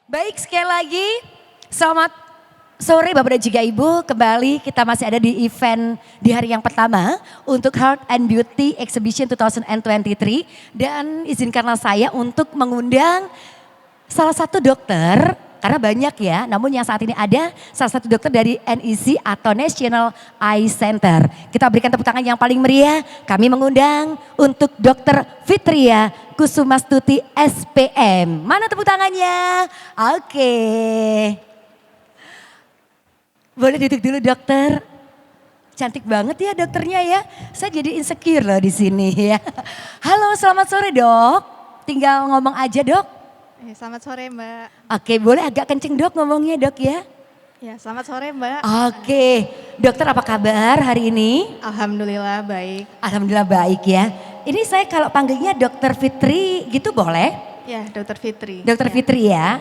Baik, sekali lagi selamat sore Bapak dan juga Ibu. Kembali kita masih ada di event di hari yang pertama untuk Health and Beauty Exhibition 2023. Dan izinkanlah saya untuk mengundang salah satu dokter, karena banyak ya, namun yang saat ini ada salah satu dokter dari NEC atau National Eye Center. Kita berikan tepuk tangan yang paling meriah. Kami mengundang untuk Dokter Fitria Kusumastuti SPM. Mana tepuk tangannya? Oke. Boleh duduk dulu dokter. Cantik banget ya dokternya ya. Saya jadi insecure loh di sini ya. Halo, selamat sore dok. Tinggal ngomong aja dok. Selamat sore Mbak. Oke, boleh agak kenceng dok ngomongnya dok ya. Ya, selamat sore Mbak. Oke, dokter apa kabar hari ini? Alhamdulillah baik. Alhamdulillah baik ya. Ini saya kalau panggilnya dokter Fitri gitu boleh? Ya, Dokter Fitri. Dokter Ya. Fitri ya,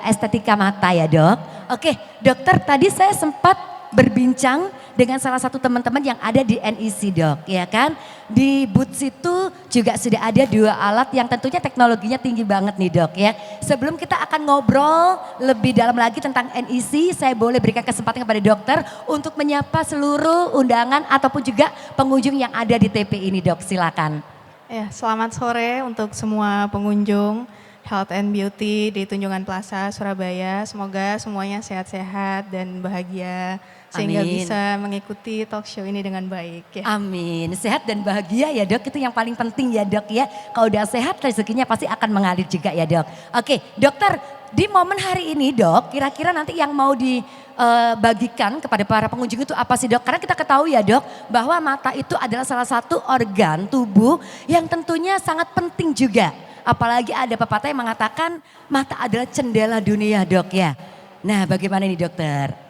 estetika mata ya dok. Oke, dokter tadi saya sempat berbincang dengan salah satu teman-teman yang ada di NEC dok, ya kan. Di booth situ juga sudah ada dua alat yang tentunya teknologinya tinggi banget nih dok ya. Sebelum kita akan ngobrol lebih dalam lagi tentang NEC, saya boleh berikan kesempatan kepada dokter untuk menyapa seluruh undangan ataupun juga pengunjung yang ada di TP ini dok, silakan. Ya, selamat sore untuk semua pengunjung Health and Beauty di Tunjungan Plaza, Surabaya. Semoga semuanya sehat-sehat dan bahagia sehingga Amin. bisa mengikuti talk show ini dengan baik. Ya. Amin, sehat dan bahagia ya dok, itu yang paling penting ya dok ya. Kalau udah sehat rezekinya pasti akan mengalir juga ya dok. Oke dokter, di momen hari ini dok, kira-kira nanti yang mau dibagikan kepada para pengunjung itu apa sih dok? Karena kita ketahui ya dok, bahwa mata itu adalah salah satu organ tubuh yang tentunya sangat penting juga. Apalagi ada pepatah yang mengatakan mata adalah jendela dunia dok ya. Nah bagaimana ini dokter?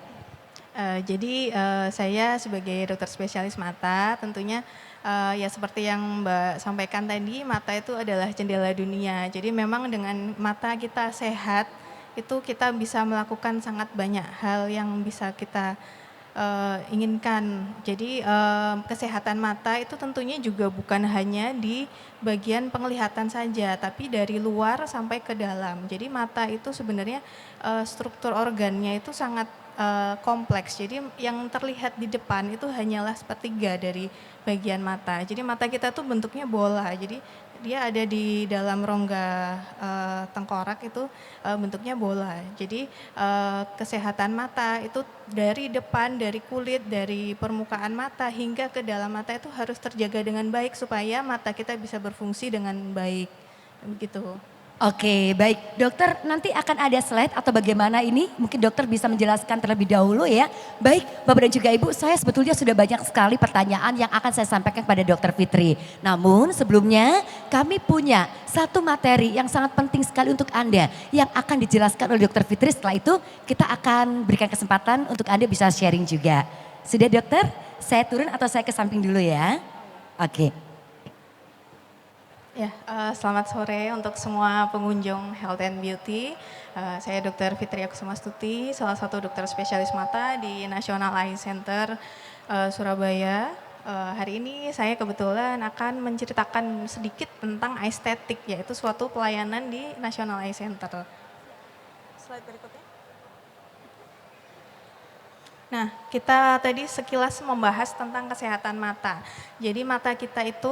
Saya sebagai dokter spesialis mata tentunya ya seperti yang Mbak sampaikan tadi, mata itu adalah jendela dunia. Jadi memang dengan mata kita sehat itu kita bisa melakukan sangat banyak hal yang bisa kita inginkan. Jadi kesehatan mata itu tentunya juga bukan hanya di bagian penglihatan saja, tapi dari luar sampai ke dalam. Jadi mata itu sebenarnya struktur organnya itu sangat kompleks. Jadi yang terlihat di depan itu hanyalah sepertiga dari bagian mata. Jadi mata kita tuh bentuknya bola. Jadi dia ada di dalam rongga tengkorak itu bentuknya bola. Jadi kesehatan mata itu dari depan, dari kulit, dari permukaan mata hingga ke dalam mata itu harus terjaga dengan baik supaya mata kita bisa berfungsi dengan baik. Begitu. Oke baik, dokter nanti akan ada slide atau bagaimana ini? Mungkin dokter bisa menjelaskan terlebih dahulu ya. Baik Bapak dan juga Ibu, saya sebetulnya sudah banyak sekali pertanyaan yang akan saya sampaikan kepada dokter Fitri. Namun sebelumnya kami punya satu materi yang sangat penting sekali untuk Anda yang akan dijelaskan oleh dokter Fitri. Setelah itu kita akan berikan kesempatan untuk Anda bisa sharing juga. Sudah dokter? Saya turun atau saya ke samping dulu ya? Oke. Ya, selamat sore untuk semua pengunjung Health and Beauty. Saya Dr. Fitria Kusumastuti, salah satu dokter spesialis mata di National Eye Center Surabaya. Hari ini saya kebetulan akan menceritakan sedikit tentang estetik, yaitu suatu pelayanan di National Eye Center. Slide berikutnya. Nah, kita tadi sekilas membahas tentang kesehatan mata. Jadi mata kita itu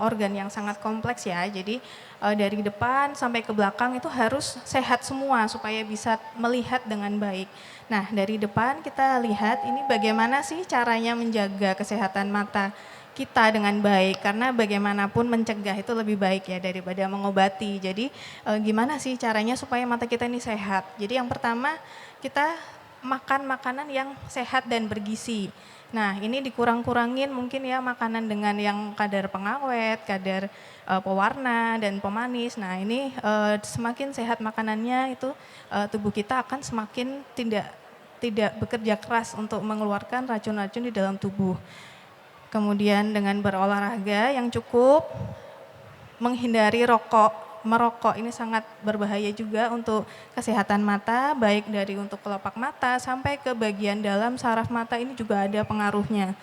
organ yang sangat kompleks ya. Jadi dari depan sampai ke belakang itu harus sehat semua supaya bisa melihat dengan baik. Nah, dari depan kita lihat ini bagaimana sih caranya menjaga kesehatan mata kita dengan baik. Karena bagaimanapun mencegah itu lebih baik ya daripada mengobati. Jadi gimana sih caranya supaya mata kita ini sehat. Jadi yang pertama kita makan makanan yang sehat dan bergizi. Nah ini dikurang-kurangin mungkin ya makanan dengan yang kadar pengawet, kadar pewarna dan pemanis. Nah ini semakin sehat makanannya itu tubuh kita akan semakin tidak bekerja keras untuk mengeluarkan racun-racun di dalam tubuh. Kemudian dengan berolahraga yang cukup, menghindari merokok ini sangat berbahaya juga untuk kesehatan mata, baik dari untuk kelopak mata sampai ke bagian dalam saraf mata ini juga ada pengaruhnya.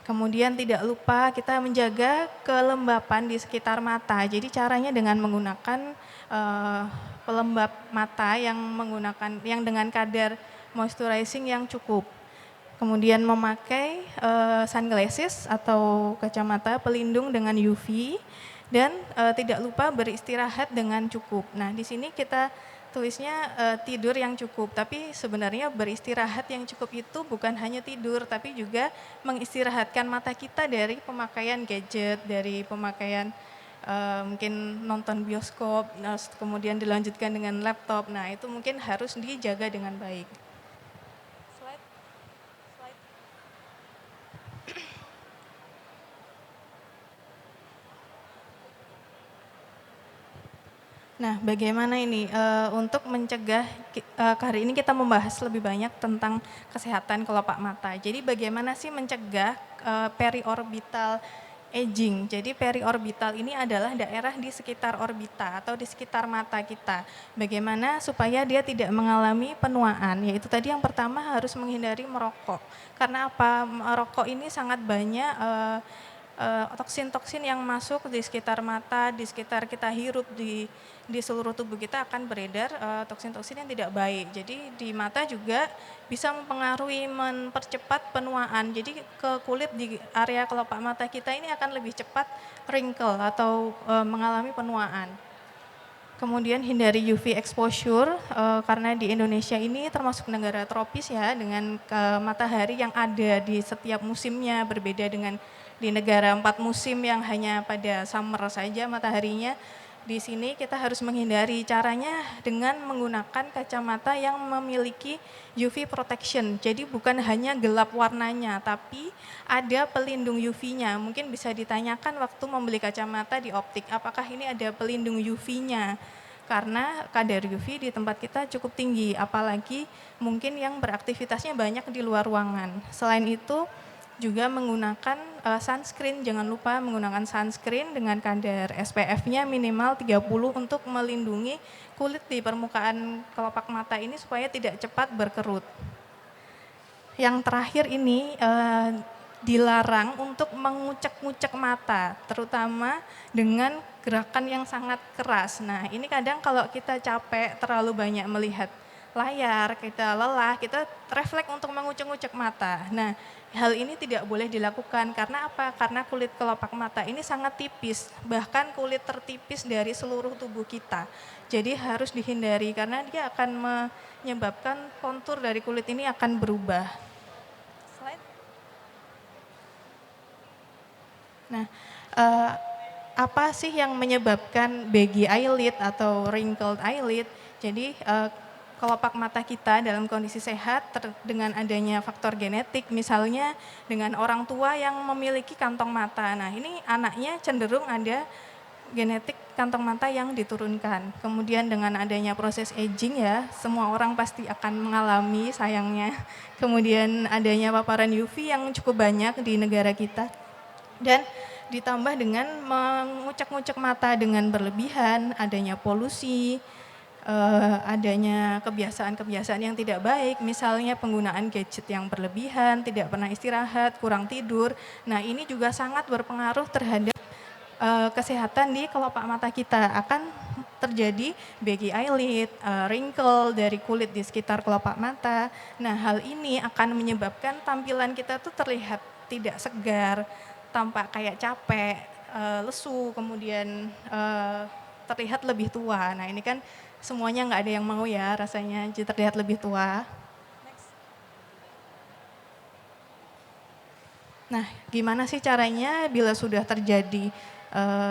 Kemudian tidak lupa kita menjaga kelembapan di sekitar mata. Jadi caranya dengan menggunakan pelembab mata yang dengan kadar moisturizing yang cukup. Kemudian memakai sunglasses atau kacamata pelindung dengan UV dan tidak lupa beristirahat dengan cukup. Nah, di sini kita tulisnya tidur yang cukup, tapi sebenarnya beristirahat yang cukup itu bukan hanya tidur, tapi juga mengistirahatkan mata kita dari pemakaian gadget, dari pemakaian mungkin nonton bioskop, kemudian dilanjutkan dengan laptop. Nah, itu mungkin harus dijaga dengan baik. Nah, bagaimana ini untuk mencegah, hari ini kita membahas lebih banyak tentang kesehatan kelopak mata. Jadi bagaimana sih mencegah periorbital aging. Jadi periorbital ini adalah daerah di sekitar orbita atau di sekitar mata kita. Bagaimana supaya dia tidak mengalami penuaan, yaitu tadi yang pertama harus menghindari merokok. Karena apa? Merokok ini sangat banyak toksin-toksin yang masuk di sekitar mata, di sekitar kita hirup, di seluruh tubuh kita akan beredar toksin-toksin yang tidak baik. Jadi di mata juga bisa mempengaruhi, mempercepat penuaan. Jadi ke kulit di area kelopak mata kita ini akan lebih cepat wrinkle atau mengalami penuaan. Kemudian hindari UV exposure karena di Indonesia ini termasuk negara tropis ya, dengan matahari yang ada di setiap musimnya, berbeda dengan di negara 4 musim yang hanya pada summer saja mataharinya. Di sini kita harus menghindari, caranya dengan menggunakan kacamata yang memiliki UV protection. Jadi bukan hanya gelap warnanya, tapi ada pelindung UV-nya. Mungkin bisa ditanyakan waktu membeli kacamata di optik, apakah ini ada pelindung UV-nya? Karena kadar UV di tempat kita cukup tinggi, apalagi mungkin yang beraktivitasnya banyak di luar ruangan. Selain itu juga menggunakan sunscreen, jangan lupa menggunakan sunscreen dengan kadar SPF-nya minimal 30 untuk melindungi kulit di permukaan kelopak mata ini supaya tidak cepat berkerut. Yang terakhir ini dilarang untuk mengucek-ngucek mata, terutama dengan gerakan yang sangat keras. Nah, ini kadang kalau kita capek, terlalu banyak melihat layar, kita lelah, kita refleks untuk mengucek-ngucek mata. Nah, hal ini tidak boleh dilakukan karena apa? Karena kulit kelopak mata ini sangat tipis, bahkan kulit tertipis dari seluruh tubuh kita. Jadi harus dihindari karena dia akan menyebabkan kontur dari kulit ini akan berubah. Nah, apa sih yang menyebabkan baggy eyelid atau wrinkled eyelid? Jadi kelopak mata kita dalam kondisi sehat dengan adanya faktor genetik, misalnya dengan orang tua yang memiliki kantong mata. Nah, ini anaknya cenderung ada genetik kantong mata yang diturunkan. Kemudian dengan adanya proses aging ya, semua orang pasti akan mengalami sayangnya. Kemudian adanya paparan UV yang cukup banyak di negara kita. Dan ditambah dengan mengucek-ngucek mata dengan berlebihan, adanya polusi, adanya kebiasaan-kebiasaan yang tidak baik, misalnya penggunaan gadget yang berlebihan, tidak pernah istirahat, kurang tidur. Nah, ini juga sangat berpengaruh terhadap kesehatan di kelopak mata kita. Akan terjadi baggy eyelid, wrinkle dari kulit di sekitar kelopak mata. Nah, hal ini akan menyebabkan tampilan kita tuh terlihat tidak segar, tampak kayak capek, lesu, kemudian terlihat lebih tua. Nah, ini kan semuanya nggak ada yang mau ya rasanya terlihat lebih tua. Nah, gimana sih caranya bila sudah terjadi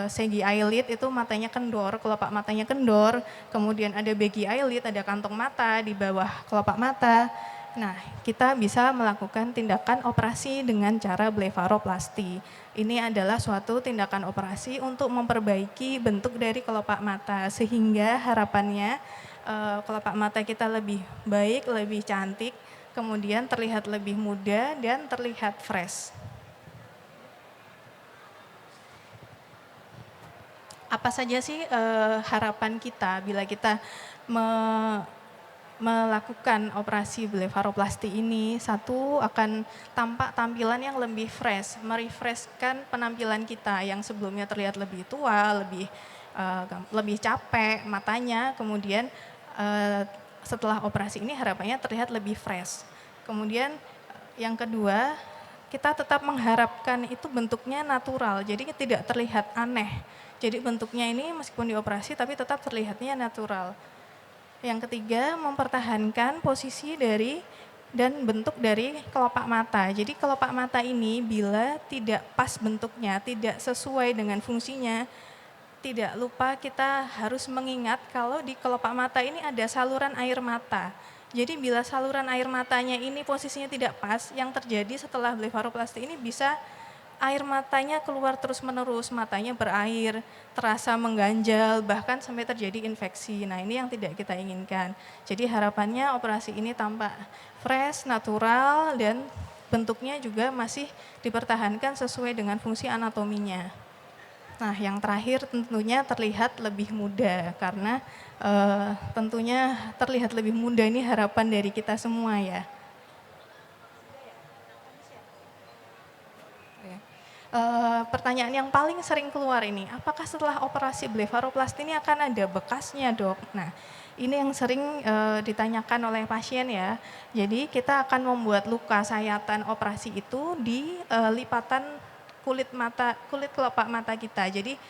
saggy eyelid, itu matanya kendor, kelopak matanya kendor, kemudian ada baggy eyelid, ada kantong mata di bawah kelopak mata. Nah, kita bisa melakukan tindakan operasi dengan cara blefaroplasti. Ini adalah suatu tindakan operasi untuk memperbaiki bentuk dari kelopak mata, sehingga harapannya kelopak mata kita lebih baik, lebih cantik, kemudian terlihat lebih muda dan terlihat fresh. Apa saja sih harapan kita bila kita melakukan operasi blefaroplasti ini? Satu, akan tampak tampilan yang lebih fresh, merefreshkan penampilan kita yang sebelumnya terlihat lebih tua, lebih lebih capek matanya, kemudian setelah operasi ini harapannya terlihat lebih fresh. Kemudian yang kedua, kita tetap mengharapkan itu bentuknya natural, jadi tidak terlihat aneh. Jadi bentuknya ini meskipun dioperasi tapi tetap terlihatnya natural. Yang ketiga, mempertahankan posisi dari dan bentuk dari kelopak mata. Jadi kelopak mata ini bila tidak pas bentuknya, tidak sesuai dengan fungsinya, tidak lupa kita harus mengingat kalau di kelopak mata ini ada saluran air mata. Jadi bila saluran air matanya ini posisinya tidak pas, yang terjadi setelah blefaroplasti ini bisa air matanya keluar terus-menerus, matanya berair, terasa mengganjal, bahkan sampai terjadi infeksi. Nah ini yang tidak kita inginkan. Jadi harapannya operasi ini tampak fresh, natural, dan bentuknya juga masih dipertahankan sesuai dengan fungsi anatominya. Nah, yang terakhir tentunya terlihat lebih muda karena tentunya terlihat lebih muda ini harapan dari kita semua ya. Pertanyaan yang paling sering keluar ini, apakah setelah operasi blefaroplasti ini akan ada bekasnya, Dok? Nah, ini yang sering ditanyakan oleh pasien ya. Jadi kita akan membuat luka sayatan operasi itu di lipatan kulit kelopak mata kita. Jadi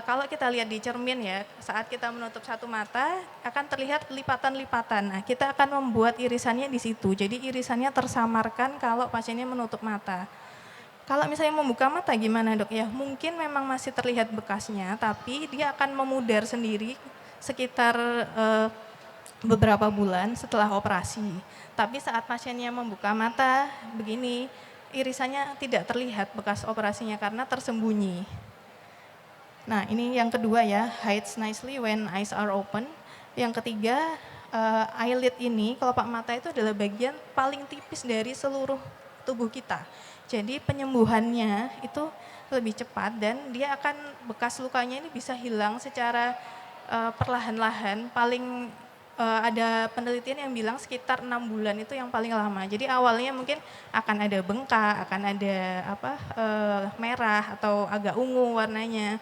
kalau kita lihat di cermin ya, saat kita menutup satu mata akan terlihat lipatan-lipatan. Nah, kita akan membuat irisannya di situ. Jadi irisannya tersamarkan kalau pasiennya menutup mata. Kalau misalnya membuka mata gimana, Dok? Ya, mungkin memang masih terlihat bekasnya, tapi dia akan memudar sendiri sekitar beberapa bulan setelah operasi. Tapi saat pasiennya membuka mata begini, irisannya tidak terlihat bekas operasinya karena tersembunyi. Nah ini yang kedua ya, hides nicely when eyes are open. Yang ketiga, eyelid ini, kelopak mata itu adalah bagian paling tipis dari seluruh tubuh kita. Jadi penyembuhannya itu lebih cepat dan dia akan bekas lukanya ini bisa hilang secara perlahan-lahan, paling ada penelitian yang bilang sekitar 6 bulan itu yang paling lama. Jadi awalnya mungkin akan ada bengkak, akan ada merah atau agak ungu warnanya.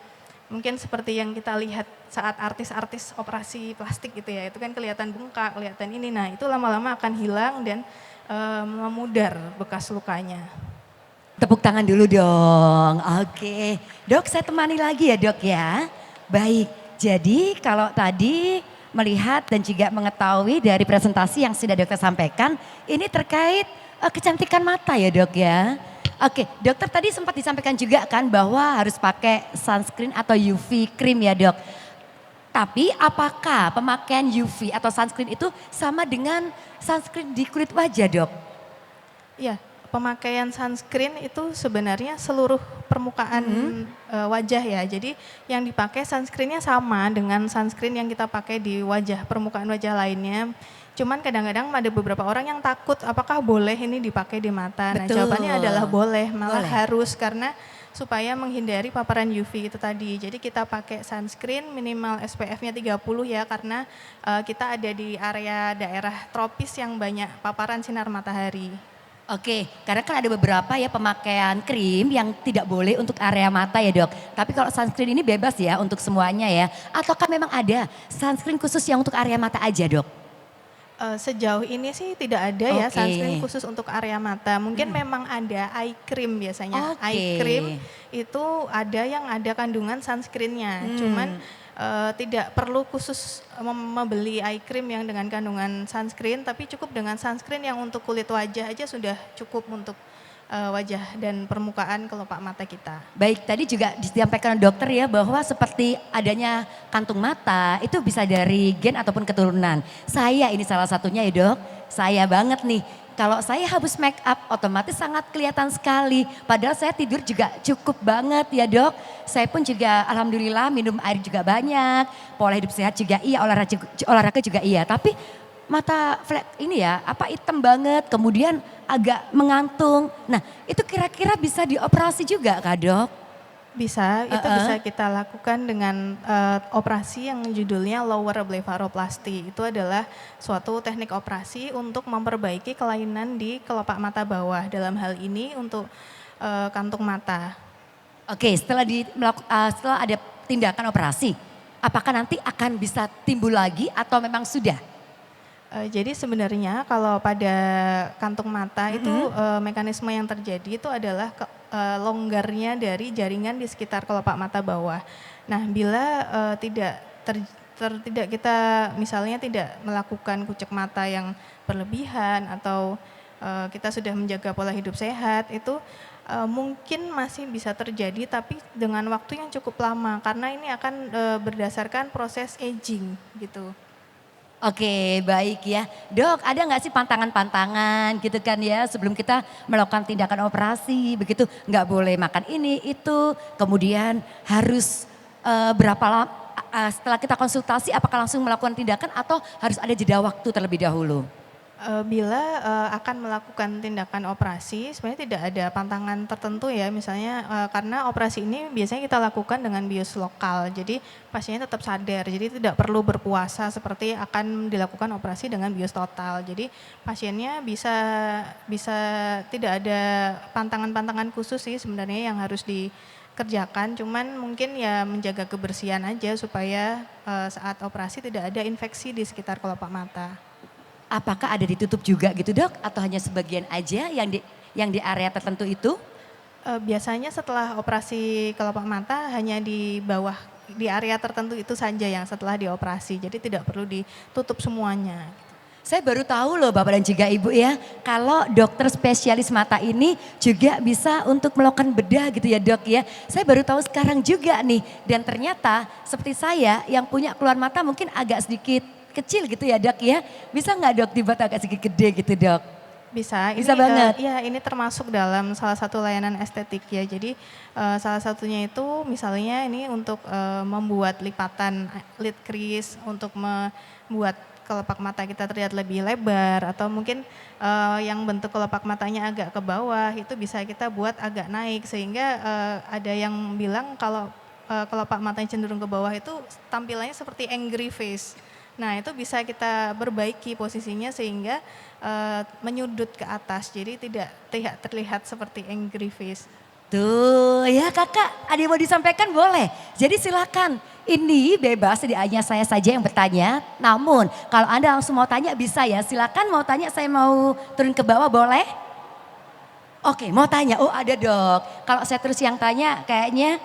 Mungkin seperti yang kita lihat saat artis-artis operasi plastik gitu ya, itu kan kelihatan bengkak, kelihatan ini. Nah itu lama-lama akan hilang dan memudar bekas lukanya. Tepuk tangan dulu dong. Oke, Dok saya temani lagi ya Dok ya. Baik, jadi kalau tadi melihat dan juga mengetahui dari presentasi yang sudah dokter sampaikan, ini terkait kecantikan mata ya Dok ya. Oke, dokter tadi sempat disampaikan juga kan bahwa harus pakai sunscreen atau UV cream ya Dok. Tapi apakah pemakaian UV atau sunscreen itu sama dengan sunscreen di kulit wajah Dok? Iya, pemakaian sunscreen itu sebenarnya seluruh permukaan wajah ya. Jadi yang dipakai sunscreennya sama dengan sunscreen yang kita pakai di wajah, permukaan wajah lainnya. Cuman kadang-kadang ada beberapa orang yang takut apakah boleh ini dipakai di mata. Nah jawabannya adalah boleh, malah harus karena supaya menghindari paparan UV itu tadi. Jadi kita pakai sunscreen minimal SPF-nya 30 ya karena kita ada di area daerah tropis yang banyak paparan sinar matahari. Oke, karena kan ada beberapa ya pemakaian krim yang tidak boleh untuk area mata ya Dok. Tapi kalau sunscreen ini bebas ya untuk semuanya ya. Ataukah memang ada sunscreen khusus yang untuk area mata aja Dok? Sejauh ini sih tidak ada ya sunscreen khusus untuk area mata. Mungkin memang ada eye cream biasanya. Eye cream itu ada yang ada kandungan sunscreennya. Cuman tidak perlu khusus membeli eye cream yang dengan kandungan sunscreen, tapi cukup dengan sunscreen yang untuk kulit wajah aja sudah cukup untuk wajah dan permukaan kelopak mata kita. Baik, tadi juga disampaikan dokter ya bahwa seperti adanya kantung mata itu bisa dari gen ataupun keturunan. Saya ini salah satunya ya Dok, saya banget nih. Kalau saya habis make up otomatis sangat kelihatan sekali. Padahal saya tidur juga cukup banget ya Dok. Saya pun juga alhamdulillah minum air juga banyak. Pola hidup sehat juga iya, olahraga juga iya. Tapi mata flat ini ya apa hitam banget kemudian agak mengantung. Nah itu kira-kira bisa dioperasi juga Kak Dok? Bisa, itu bisa kita lakukan dengan operasi yang judulnya lower blefaroplasti. Itu adalah suatu teknik operasi untuk memperbaiki kelainan di kelopak mata bawah. Dalam hal ini untuk kantung mata. Oke, setelah ada tindakan operasi, Apakah nanti akan bisa timbul lagi atau memang sudah? Jadi sebenarnya kalau pada kantung mata itu mekanisme yang terjadi itu adalah longgarnya dari jaringan di sekitar kelopak mata bawah. Nah, bila tidak kita misalnya tidak melakukan kucek mata yang berlebihan atau kita sudah menjaga pola hidup sehat itu mungkin masih bisa terjadi tapi dengan waktu yang cukup lama karena ini akan berdasarkan proses aging gitu. Oke, baik ya. Dok, ada nggak sih pantangan-pantangan gitu kan ya sebelum kita melakukan tindakan operasi begitu, nggak boleh makan ini itu, kemudian harus berapa lama setelah kita konsultasi apakah langsung melakukan tindakan atau harus ada jeda waktu terlebih dahulu? Bila akan melakukan tindakan operasi, sebenarnya tidak ada pantangan tertentu ya, misalnya karena operasi ini biasanya kita lakukan dengan bius lokal, jadi pasiennya tetap sadar, jadi tidak perlu berpuasa seperti akan dilakukan operasi dengan bius total. Jadi pasiennya bisa bisa tidak ada pantangan-pantangan khusus sih sebenarnya yang harus dikerjakan, cuman mungkin ya menjaga kebersihan aja supaya saat operasi tidak ada infeksi di sekitar kelopak mata. Apakah ada ditutup juga gitu dok atau hanya sebagian aja yang di area tertentu itu? Biasanya setelah operasi kelopak mata hanya di bawah, di area tertentu itu saja yang setelah dioperasi, jadi tidak perlu ditutup semuanya. Saya baru tahu loh Bapak dan juga Ibu ya, kalau dokter spesialis mata ini juga bisa untuk melakukan bedah gitu ya dok ya. Saya baru tahu sekarang juga nih, dan ternyata seperti saya yang punya keluar mata mungkin agak sedikit kecil gitu ya dok ya. Bisa nggak dok dibuat agak sedikit gede gitu dok? Bisa, Bisa ini banget. ya ini termasuk dalam salah satu layanan estetik ya. Jadi salah satunya itu misalnya ini untuk membuat lipatan lid crease untuk membuat kelopak mata kita terlihat lebih lebar atau mungkin yang bentuk kelopak matanya agak ke bawah itu bisa kita buat agak naik sehingga ada yang bilang kalau kelopak matanya cenderung ke bawah itu tampilannya seperti angry face. Nah itu bisa kita perbaiki posisinya sehingga menyudut ke atas jadi tidak terlihat seperti angry face. Tuh ya kakak, ada yang mau disampaikan boleh. Jadi silakan, ini bebas tidak hanya saya saja yang bertanya. Namun kalau Anda langsung mau tanya bisa ya, silakan mau tanya saya mau turun ke bawah boleh? Oke mau tanya, oh ada dok. Kalau saya terus yang tanya kayaknya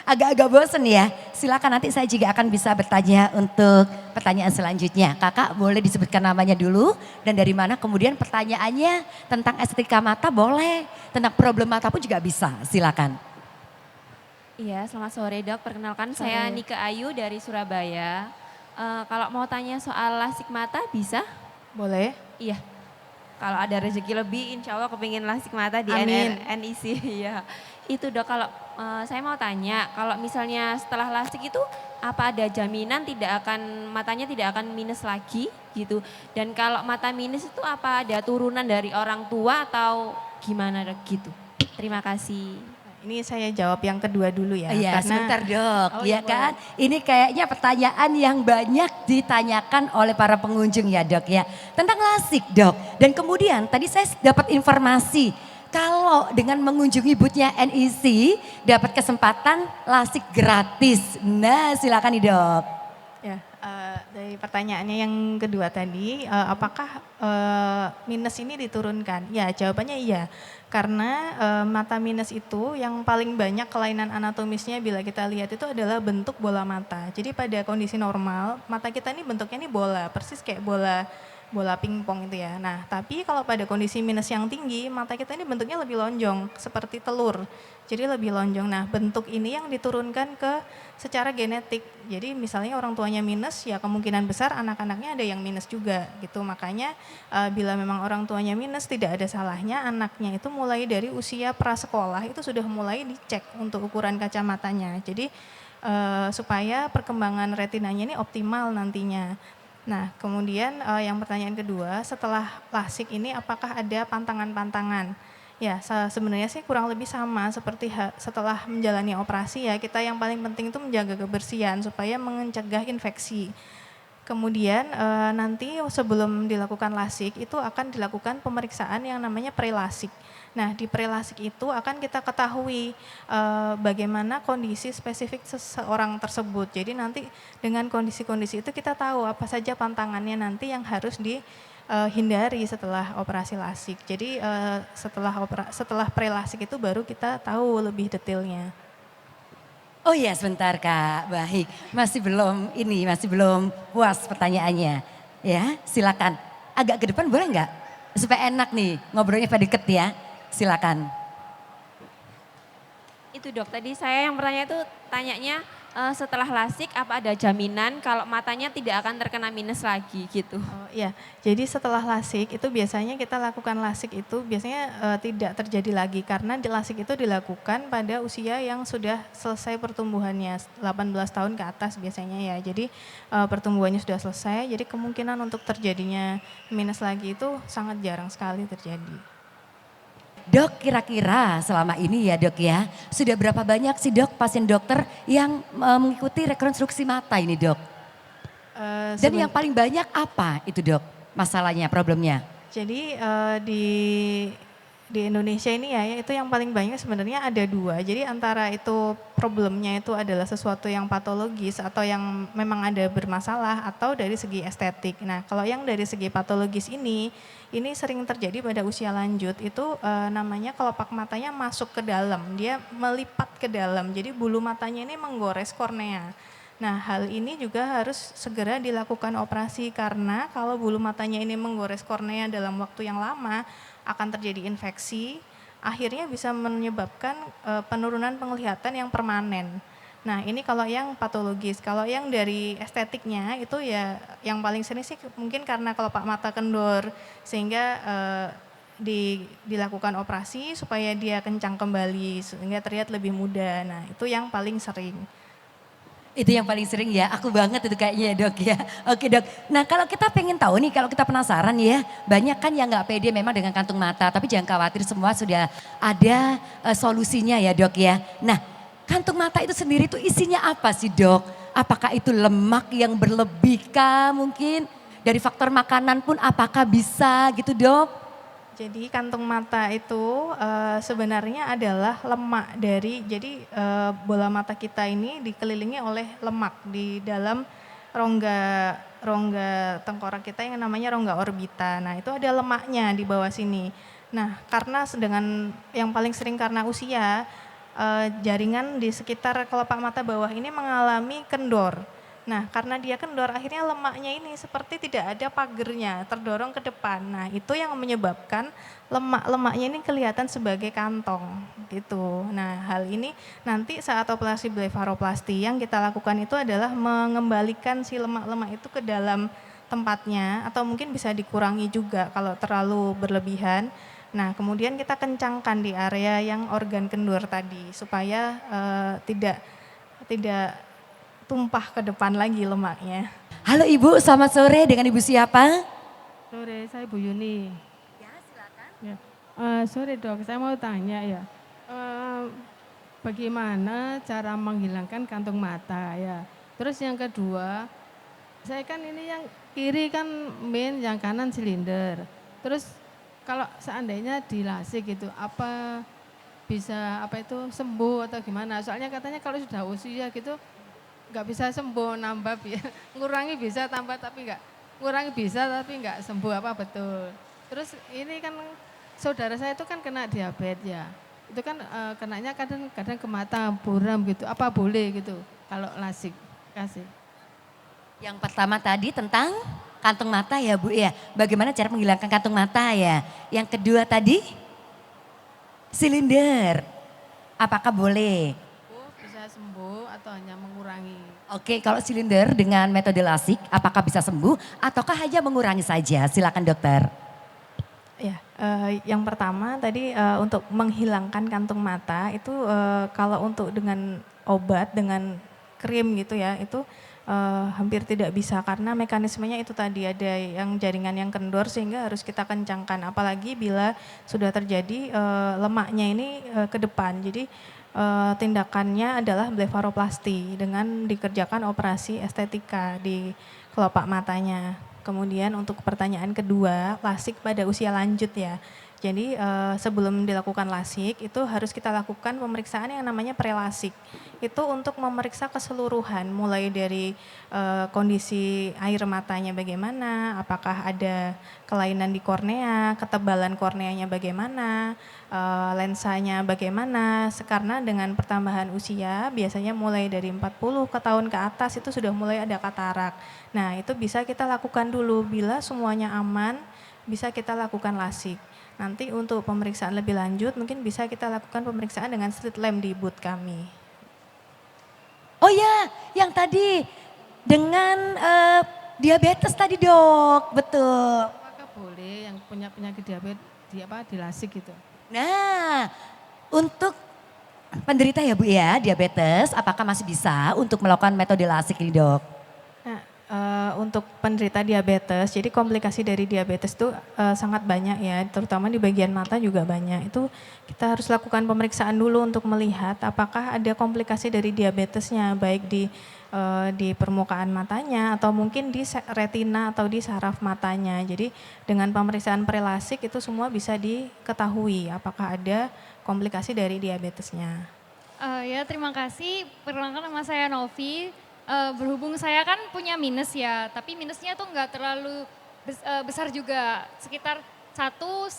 agak-agak bosen ya. Silakan nanti saya juga akan bisa bertanya untuk pertanyaan selanjutnya. Kakak boleh disebutkan namanya dulu dan dari mana kemudian pertanyaannya tentang estetika mata boleh. Tentang problem mata pun juga bisa, silakan. Iya, selamat sore dok. Perkenalkan saya Sore. Nika Ayu dari Surabaya. Kalau mau tanya soal lasik mata bisa? Boleh? Iya. Kalau ada rezeki lebih, insya Allah kepingin lasik mata di Amin. NIC. Iya. Itu dok. Kalau saya mau tanya, kalau misalnya setelah lasik itu apa ada jaminan matanya tidak akan minus lagi gitu? Dan kalau mata minus itu apa ada turunan dari orang tua atau gimana dok gitu? Terima kasih. Ini saya jawab yang kedua dulu ya. Iya karena sebentar dok, Oh, ya iya, kan. Ini kayaknya pertanyaan yang banyak ditanyakan oleh para pengunjung ya dok ya. Tentang lasik dok. Dan kemudian tadi saya dapat informasi. Kalau dengan mengunjungi boothnya NEC dapat kesempatan lasik gratis. Nah silakan nih dok. Ya, dari pertanyaannya yang kedua tadi, apakah minus ini diturunkan? Ya, jawabannya iya. Karena mata minus itu yang paling banyak kelainan anatomisnya bila kita lihat itu adalah bentuk bola mata. Jadi pada kondisi normal, mata kita ini bentuknya ini bola, persis kayak bola pingpong itu ya. Nah, tapi kalau pada kondisi minus yang tinggi, mata kita ini bentuknya lebih lonjong, seperti telur. Jadi lebih lonjong. Nah, bentuk ini yang diturunkan secara genetik. Jadi misalnya orang tuanya minus, ya kemungkinan besar anak-anaknya ada yang minus juga gitu. Makanya bila memang orang tuanya minus, tidak ada salahnya anaknya itu mulai dari usia prasekolah itu sudah mulai dicek untuk ukuran kacamatanya. Jadi supaya perkembangan retinanya ini optimal nantinya. Nah, kemudian yang pertanyaan kedua, setelah lasik ini apakah ada pantangan-pantangan? Ya, sebenarnya sih kurang lebih sama seperti setelah menjalani operasi ya, kita yang paling penting itu menjaga kebersihan supaya mencegah infeksi. Kemudian nanti sebelum dilakukan lasik itu akan dilakukan pemeriksaan yang namanya prelasik. Nah, di prelasik itu akan kita ketahui bagaimana kondisi spesifik seseorang tersebut. Jadi nanti dengan kondisi-kondisi itu kita tahu apa saja pantangannya nanti yang harus dihindari setelah operasi lasik. Jadi setelah prelasik itu baru kita tahu lebih detailnya. Oh iya sebentar Kak, baik. Masih belum puas pertanyaannya. Ya silakan, agak ke depan boleh nggak? Supaya enak nih ngobrolnya pada deket ya, silakan. Itu dok, tadi saya yang bertanya itu tanyanya setelah lasik apa ada jaminan kalau matanya tidak akan terkena minus lagi gitu. Oh iya, jadi setelah lasik itu biasanya kita lakukan lasik itu biasanya tidak terjadi lagi karena lasik itu dilakukan pada usia yang sudah selesai pertumbuhannya 18 tahun ke atas biasanya ya. Jadi pertumbuhannya sudah selesai, jadi kemungkinan untuk terjadinya minus lagi itu sangat jarang sekali terjadi. Dok kira-kira selama ini ya dok ya, sudah berapa banyak sih dok pasien dokter yang mengikuti rekonstruksi mata ini dok? Dan yang paling banyak apa itu dok masalahnya, problemnya? Jadi di Indonesia ini ya itu yang paling banyak sebenarnya ada dua. Jadi antara itu problemnya itu adalah sesuatu yang patologis atau yang memang ada bermasalah atau dari segi estetik. Nah kalau yang dari segi patologis ini sering terjadi pada usia lanjut itu namanya kelopak matanya masuk ke dalam, dia melipat ke dalam. Jadi bulu matanya ini menggores kornea. Nah hal ini juga harus segera dilakukan operasi karena kalau bulu matanya ini menggores kornea dalam waktu yang lama akan terjadi infeksi, akhirnya bisa menyebabkan penurunan penglihatan yang permanen. Nah ini kalau yang patologis, kalau yang dari estetiknya itu ya yang paling sering sih mungkin karena kelopak mata kendor sehingga dilakukan operasi supaya dia kencang kembali sehingga terlihat lebih muda. Nah itu yang paling sering. Itu yang paling sering ya, aku banget itu kayaknya dok ya. Oke dok, nah kalau kita pengen tahu nih, kalau kita penasaran ya, banyak kan yang nggak pede memang dengan kantung mata, tapi jangan khawatir semua sudah ada solusinya ya dok ya. Nah kantung mata itu sendiri itu isinya apa sih dok? Apakah itu lemak yang berlebih kah mungkin? Dari faktor makanan pun apakah bisa gitu dok? Jadi kantung mata itu sebenarnya adalah lemak dari, jadi bola mata kita ini dikelilingi oleh lemak di dalam rongga tengkorak kita yang namanya rongga orbita. Nah itu ada lemaknya di bawah sini. Nah karena dengan yang paling sering karena usia, jaringan di sekitar kelopak mata bawah ini mengalami kendor. Nah karena dia kendor akhirnya lemaknya ini seperti tidak ada pagernya, terdorong ke depan. Nah itu yang menyebabkan lemak-lemaknya ini kelihatan sebagai kantong gitu. Nah hal ini nanti saat operasi blefaroplasti yang kita lakukan itu adalah mengembalikan si lemak-lemak itu ke dalam tempatnya atau mungkin bisa dikurangi juga kalau terlalu berlebihan. Nah kemudian kita kencangkan di area yang organ kendor tadi supaya tidak tumpah ke depan lagi lemaknya. Halo Ibu, selamat sore, dengan Ibu siapa? Sore, saya Bu Yuni. Ya silakan. Ya. Sore dok, saya mau tanya ya, bagaimana cara menghilangkan kantung mata ya. Terus yang kedua, saya kan ini yang kiri kan main, yang kanan silinder. Terus kalau seandainya dilasik gitu, apa bisa sembuh atau gimana? Soalnya katanya kalau sudah usia gitu nggak bisa sembuh, nambah ya, ngurangi bisa tambah tapi ngurangi bisa tapi nggak sembuh, apa betul? Terus ini kan saudara saya itu kan kena diabetes ya, itu kan kenanya kadang-kadang ke mata buram gitu, apa boleh gitu kalau lasik? Kasih. Yang pertama tadi tentang kantung mata ya Bu ya, bagaimana cara menghilangkan kantung mata ya. Yang kedua tadi silinder, apakah boleh? Bisa sembuh atau hanya mengurangi? Oke, kalau silinder dengan metode lasik, apakah bisa sembuh ataukah hanya mengurangi saja? Silakan dokter. Ya, yang pertama tadi untuk menghilangkan kantung mata itu kalau untuk dengan obat, dengan krim gitu ya, itu hampir tidak bisa karena mekanismenya itu tadi ada yang jaringan yang kendor sehingga harus kita kencangkan. Apalagi bila sudah terjadi lemaknya ini ke depan. Jadi tindakannya adalah blefaroplasti dengan dikerjakan operasi estetika di kelopak matanya. Kemudian untuk pertanyaan kedua, lasik pada usia lanjut ya. Jadi sebelum dilakukan lasik itu harus kita lakukan pemeriksaan yang namanya prelasik. Itu untuk memeriksa keseluruhan mulai dari kondisi air matanya bagaimana, apakah ada kelainan di kornea, ketebalan korneanya bagaimana, lensanya bagaimana. Karena dengan pertambahan usia biasanya mulai dari 40 ke tahun ke atas itu sudah mulai ada katarak. Nah, itu bisa kita lakukan dulu. Bila semuanya aman, bisa kita lakukan lasik. Nanti untuk pemeriksaan lebih lanjut mungkin bisa kita lakukan pemeriksaan dengan slit lamp di booth kami. Oh ya, yang tadi dengan diabetes tadi dok, betul. Apakah boleh yang punya penyakit diabetes dilasik gitu? Nah, untuk penderita ya Bu ya, diabetes, apakah masih bisa untuk melakukan metode lasik ini dok? Nah, untuk penderita diabetes, jadi komplikasi dari diabetes itu sangat banyak ya, terutama di bagian mata juga banyak. Itu kita harus lakukan pemeriksaan dulu untuk melihat apakah ada komplikasi dari diabetesnya, baik di permukaan matanya atau mungkin di retina atau di saraf matanya. Jadi dengan pemeriksaan prelasik itu semua bisa diketahui apakah ada komplikasi dari diabetesnya. Ya terima kasih, perkenalkan nama saya Novi. Berhubung saya kan punya minus ya, tapi minusnya tuh nggak terlalu besar juga, sekitar 1,5.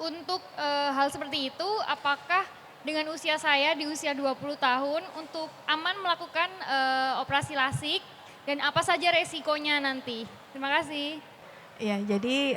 Untuk hal seperti itu, apakah dengan usia saya di usia 20 tahun untuk aman melakukan operasi lasik dan apa saja resikonya nanti? Terima kasih. Ya, jadi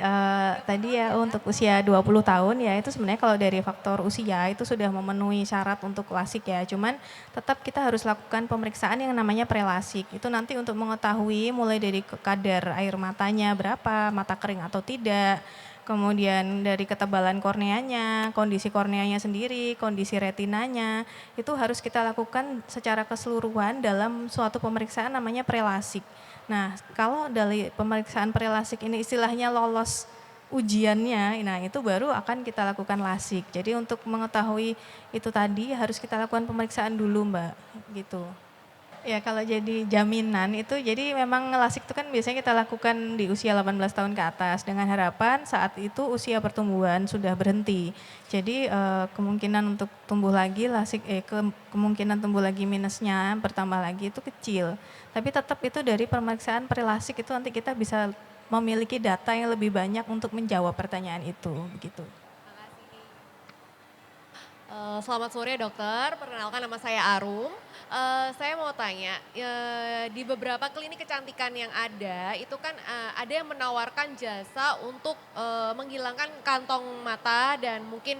tadi ya untuk usia 20 tahun ya itu sebenarnya kalau dari faktor usia itu sudah memenuhi syarat untuk lasik ya. Cuman tetap kita harus lakukan pemeriksaan yang namanya prelasik. Itu nanti untuk mengetahui mulai dari kadar air matanya berapa, mata kering atau tidak. Kemudian dari ketebalan korneanya, kondisi korneanya sendiri, kondisi retinanya. Itu harus kita lakukan secara keseluruhan dalam suatu pemeriksaan namanya prelasik. Nah, kalau dari pemeriksaan prelasik ini istilahnya lolos ujiannya, nah itu baru akan kita lakukan lasik. Jadi untuk mengetahui itu tadi harus kita lakukan pemeriksaan dulu Mbak, gitu. Ya kalau jadi jaminan itu jadi memang lasik itu kan biasanya kita lakukan di usia 18 tahun ke atas dengan harapan saat itu usia pertumbuhan sudah berhenti. Jadi kemungkinan untuk tumbuh lagi kemungkinan tumbuh lagi minusnya bertambah lagi itu kecil. Tapi tetap itu dari pemeriksaan prelasik itu nanti kita bisa memiliki data yang lebih banyak untuk menjawab pertanyaan itu begitu. Selamat sore dokter, perkenalkan nama saya Arum. Saya mau tanya, di beberapa klinik kecantikan yang ada, itu kan ada yang menawarkan jasa untuk menghilangkan kantong mata dan mungkin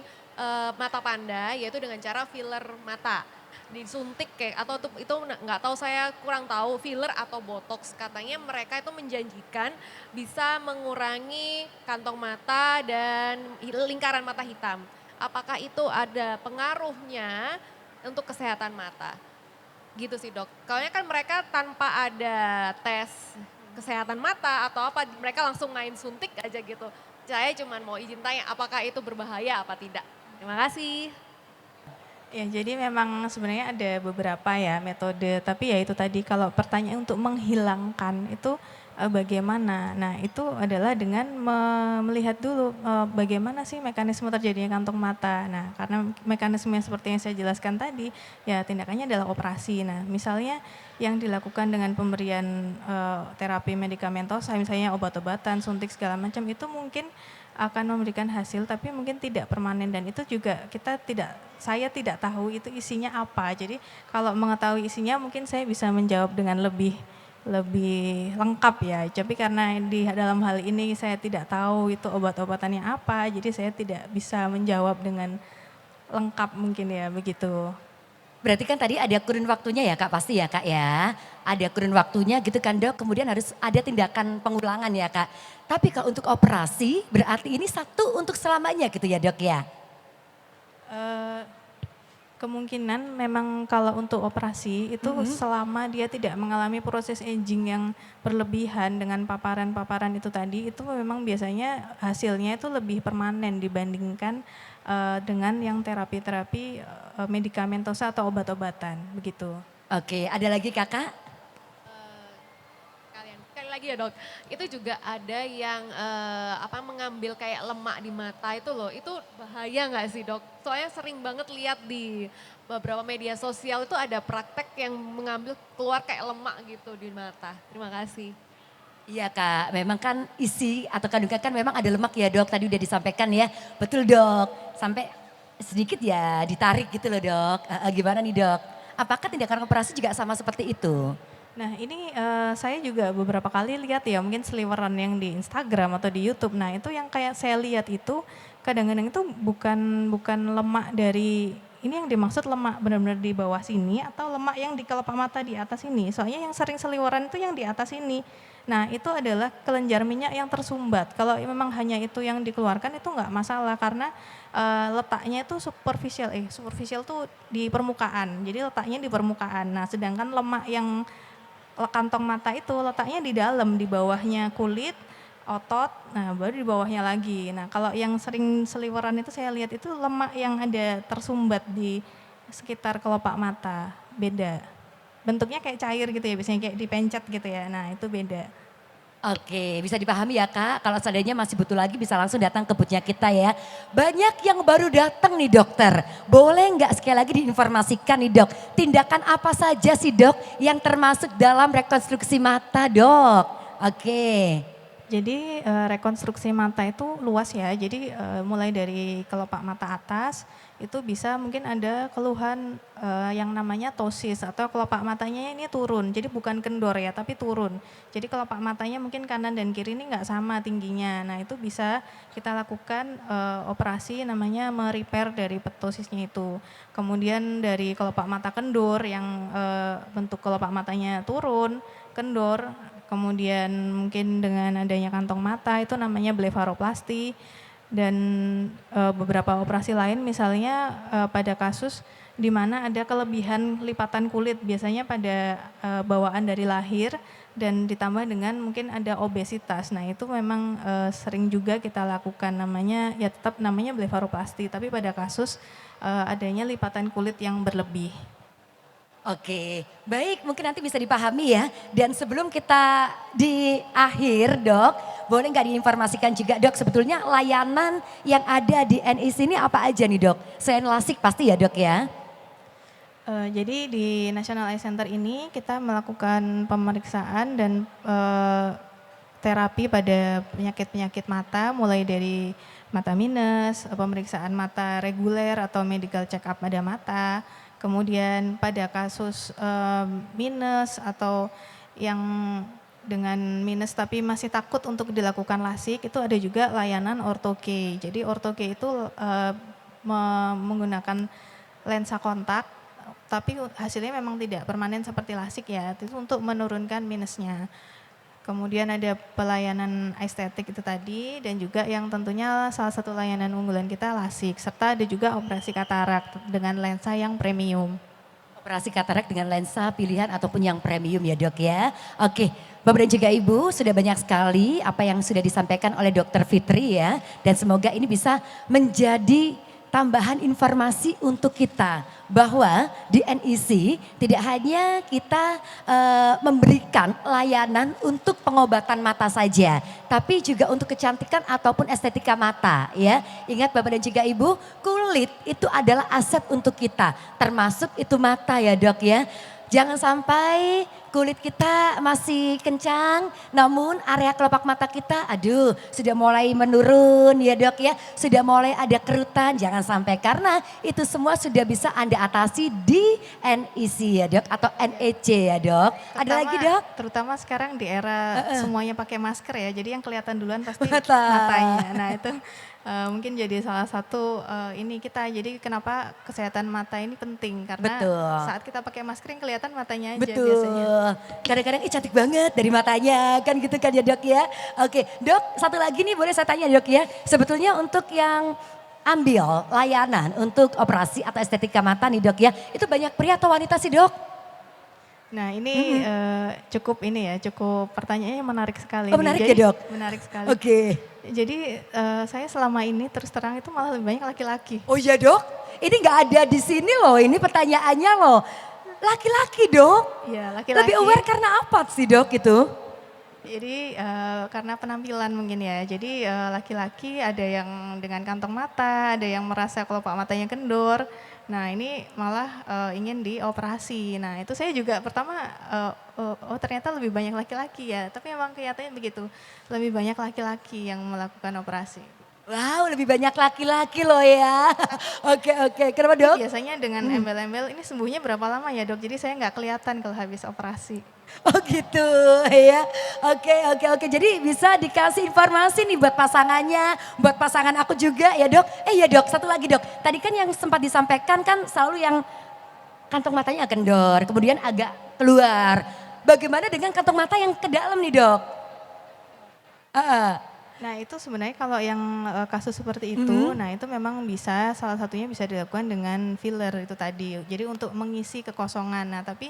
mata panda, yaitu dengan cara filler mata. Disuntik kayak, atau itu nggak tahu saya kurang tahu, filler atau botox. Katanya mereka itu menjanjikan bisa mengurangi kantong mata dan lingkaran mata hitam. Apakah itu ada pengaruhnya untuk kesehatan mata? Gitu sih dok. Soalnya kan mereka tanpa ada tes kesehatan mata atau apa, mereka langsung main suntik aja gitu. Saya cuma mau izin tanya apakah itu berbahaya apa tidak. Terima kasih. Ya, jadi memang sebenarnya ada beberapa ya metode, tapi ya itu tadi kalau pertanyaan untuk menghilangkan itu bagaimana? Nah, itu adalah dengan melihat dulu bagaimana sih mekanisme terjadinya kantong mata. Nah, karena mekanisme seperti yang saya jelaskan tadi, ya tindakannya adalah operasi. Nah, misalnya yang dilakukan dengan pemberian terapi medikamentosa, misalnya obat-obatan, suntik segala macam itu mungkin akan memberikan hasil tapi mungkin tidak permanen dan itu juga saya tidak tahu itu isinya apa. Jadi kalau mengetahui isinya mungkin saya bisa menjawab dengan lebih lengkap ya. Tapi karena di dalam hal ini saya tidak tahu itu obat-obatannya apa, jadi saya tidak bisa menjawab dengan lengkap mungkin ya begitu. Berarti kan tadi ada kurun waktunya ya Kak, pasti ya Kak ya. Ada kurun waktunya gitu kan dok, kemudian harus ada tindakan pengulangan ya Kak. Tapi kalau untuk operasi berarti ini satu untuk selamanya gitu ya dok ya? Kemungkinan memang kalau untuk operasi itu selama dia tidak mengalami proses aging yang berlebihan dengan paparan-paparan itu tadi, itu memang biasanya hasilnya itu lebih permanen dibandingkan dengan yang terapi-terapi medikamentosa atau obat-obatan begitu. Oke, ada lagi kakak? lagi ya dok, itu juga ada yang mengambil kayak lemak di mata itu loh, itu bahaya nggak sih dok? Soalnya sering banget lihat di beberapa media sosial itu ada praktek yang mengambil keluar kayak lemak gitu di mata. Terima kasih. Iya Kak, memang kan isi atau kandungan kan memang ada lemak ya dok, tadi udah disampaikan ya. Betul dok, sampai sedikit ya ditarik gitu loh dok. Gimana nih dok? Apakah tindakan operasi juga sama seperti itu? Nah ini saya juga beberapa kali lihat ya mungkin seliweran yang di Instagram atau di YouTube. Nah itu yang kayak saya lihat itu kadang-kadang itu bukan lemak dari, ini yang dimaksud lemak benar-benar di bawah sini atau lemak yang di kelopak mata di atas ini. Soalnya yang sering seliweran itu yang di atas ini. Nah itu adalah kelenjar minyak yang tersumbat. Kalau memang hanya itu yang dikeluarkan itu nggak masalah karena letaknya itu superficial tuh di permukaan. Jadi letaknya di permukaan. Nah sedangkan lemak yang kantong mata itu letaknya di dalam, di bawahnya kulit, otot, nah baru di bawahnya lagi. Nah kalau yang sering seliweran itu saya lihat itu lemak yang ada tersumbat di sekitar kelopak mata, beda. Bentuknya kayak cair gitu ya, biasanya kayak dipencet gitu ya, nah itu beda. Oke, bisa dipahami ya Kak. Kalau seandainya masih butuh lagi bisa langsung datang ke boothnya kita ya. Banyak yang baru datang nih dokter. Boleh nggak sekali lagi diinformasikan nih dok. Tindakan apa saja sih dok yang termasuk dalam rekonstruksi mata dok? Oke. Jadi rekonstruksi mata itu luas ya, jadi mulai dari kelopak mata atas itu bisa mungkin ada keluhan yang namanya ptosis atau kelopak matanya ini turun, jadi bukan kendor ya tapi turun. Jadi kelopak matanya mungkin kanan dan kiri ini nggak sama tingginya, nah itu bisa kita lakukan operasi namanya merepair dari ptosisnya itu. Kemudian dari kelopak mata kendor yang bentuk kelopak matanya turun, kendor, kemudian mungkin dengan adanya kantong mata itu namanya blefaroplasti dan beberapa operasi lain misalnya pada kasus di mana ada kelebihan lipatan kulit biasanya pada bawaan dari lahir dan ditambah dengan mungkin ada obesitas. Nah itu memang sering juga kita lakukan namanya ya tetap namanya blefaroplasti tapi pada kasus adanya lipatan kulit yang berlebih. Oke, baik mungkin nanti bisa dipahami ya. Dan sebelum kita di akhir dok, boleh nggak diinformasikan juga dok sebetulnya layanan yang ada di NIC ini apa aja nih dok? Selain lasik pasti ya dok ya? Jadi di National Eye Center ini kita melakukan pemeriksaan dan terapi pada penyakit-penyakit mata mulai dari mata minus, pemeriksaan mata reguler atau medical check up pada mata. Kemudian pada kasus minus atau yang dengan minus tapi masih takut untuk dilakukan lasik itu ada juga layanan ortho-K. Jadi ortho-K itu menggunakan lensa kontak tapi hasilnya memang tidak permanen seperti lasik ya, itu untuk menurunkan minusnya. Kemudian ada pelayanan estetik itu tadi dan juga yang tentunya salah satu layanan unggulan kita lasik serta ada juga operasi katarak dengan lensa yang premium. Operasi katarak dengan lensa pilihan ataupun yang premium ya dok ya. Oke, Bapak dan juga Ibu sudah banyak sekali apa yang sudah disampaikan oleh Dr. Fitri ya. Dan semoga ini bisa menjadi tambahan informasi untuk kita bahwa di NIC tidak hanya kita memberikan layanan untuk pengobatan mata saja, tapi juga untuk kecantikan ataupun estetika mata ya. Ingat Bapak dan juga Ibu, kulit itu adalah aset untuk kita, termasuk itu mata ya dok ya. Jangan sampai kulit kita masih kencang, namun area kelopak mata kita aduh sudah mulai menurun ya dok ya. Sudah mulai ada kerutan, jangan sampai karena itu semua sudah bisa Anda atasi di NIC ya dok atau NEC ya dok. Ada lagi dok? Terutama sekarang di era semuanya pakai masker ya, jadi yang kelihatan duluan pasti Mata. matanya. Nah itu mungkin jadi salah satu ini kita, jadi kenapa kesehatan mata ini penting karena Betul. saat kita pakai masker yang kelihatan matanya aja Betul. biasanya. Kadang-kadang cantik banget dari matanya kan gitu kan ya dok ya. Oke dok satu lagi nih boleh saya tanya dok ya. Sebetulnya untuk yang ambil layanan untuk operasi atau estetika mata nih dok ya. Itu banyak pria atau wanita sih dok? Nah ini cukup ini ya, cukup pertanyaannya menarik sekali. Oh, nih. menarik Jadi, ya, Dok? Menarik sekali. Oke. Jadi saya selama ini terus terang itu malah lebih banyak laki-laki. Oh iya dok? Ini nggak ada di sini loh, ini pertanyaannya loh. Laki-laki dok? Iya laki-laki. Lebih aware karena apa sih dok itu? Jadi karena penampilan mungkin ya. Jadi laki-laki ada yang dengan kantong mata, ada yang merasa kelopak matanya kendor. Nah ini malah ingin dioperasi. Nah itu saya juga pertama, oh ternyata lebih banyak laki-laki ya. Tapi memang kelihatannya begitu, lebih banyak laki-laki yang melakukan operasi. Wow, lebih banyak laki-laki loh ya. Oke, oke. Kenapa dok? Biasanya dengan embel-embel, ini sembuhnya berapa lama ya dok? Jadi saya nggak kelihatan kalau habis operasi. Oh gitu ya. Oke, oke, oke. Jadi bisa dikasih informasi nih buat pasangannya, buat pasangan aku juga ya dok. Ya dok, satu lagi dok. Tadi kan yang sempat disampaikan kan selalu yang kantong matanya kendor, kemudian agak keluar. Bagaimana dengan kantong mata yang ke dalam nih dok? Nah itu sebenarnya kalau yang kasus seperti itu, nah itu memang bisa salah satunya bisa dilakukan dengan filler itu tadi. Jadi untuk mengisi kekosongan. Nah tapi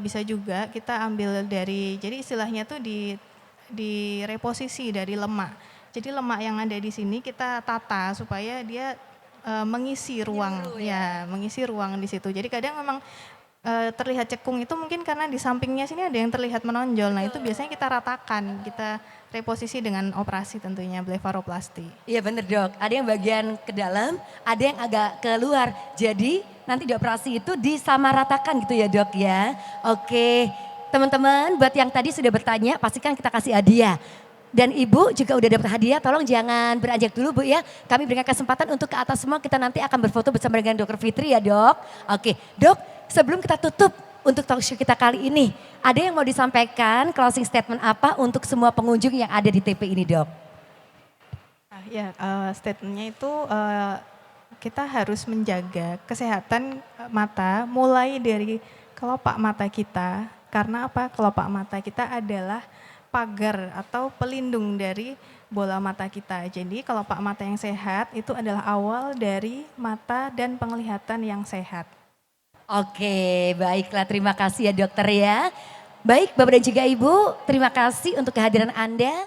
bisa juga kita ambil dari, jadi istilahnya tuh di reposisi dari lemak. Jadi lemak yang ada di sini kita tata supaya dia mengisi ruang, ya mengisi ruang di situ. Jadi kadang memang terlihat cekung itu mungkin karena di sampingnya sini ada yang terlihat menonjol. Nah itu biasanya kita ratakan, kita reposisi dengan operasi tentunya blefaroplasti. Iya bener dok, ada yang bagian ke dalam, ada yang agak keluar. Jadi nanti di operasi itu disamaratakan gitu ya dok ya. Oke, teman-teman buat yang tadi sudah bertanya pastikan kita kasih hadiah. Dan ibu juga udah dapat hadiah, tolong jangan beranjak dulu bu ya. Kami berikan kesempatan untuk ke atas semua, kita nanti akan berfoto bersama dengan Dokter Fitri ya dok. Oke, dok sebelum kita tutup untuk talk show kita kali ini, ada yang mau disampaikan closing statement apa untuk semua pengunjung yang ada di TP ini dok? Ya statementnya itu kita harus menjaga kesehatan mata mulai dari kelopak mata kita. Karena apa? Kelopak mata kita adalah pagar atau pelindung dari bola mata kita. Jadi kelopak mata yang sehat itu adalah awal dari mata dan penglihatan yang sehat. Oke, baiklah terima kasih ya dokter ya. Baik Bapak dan juga Ibu, terima kasih untuk kehadiran Anda.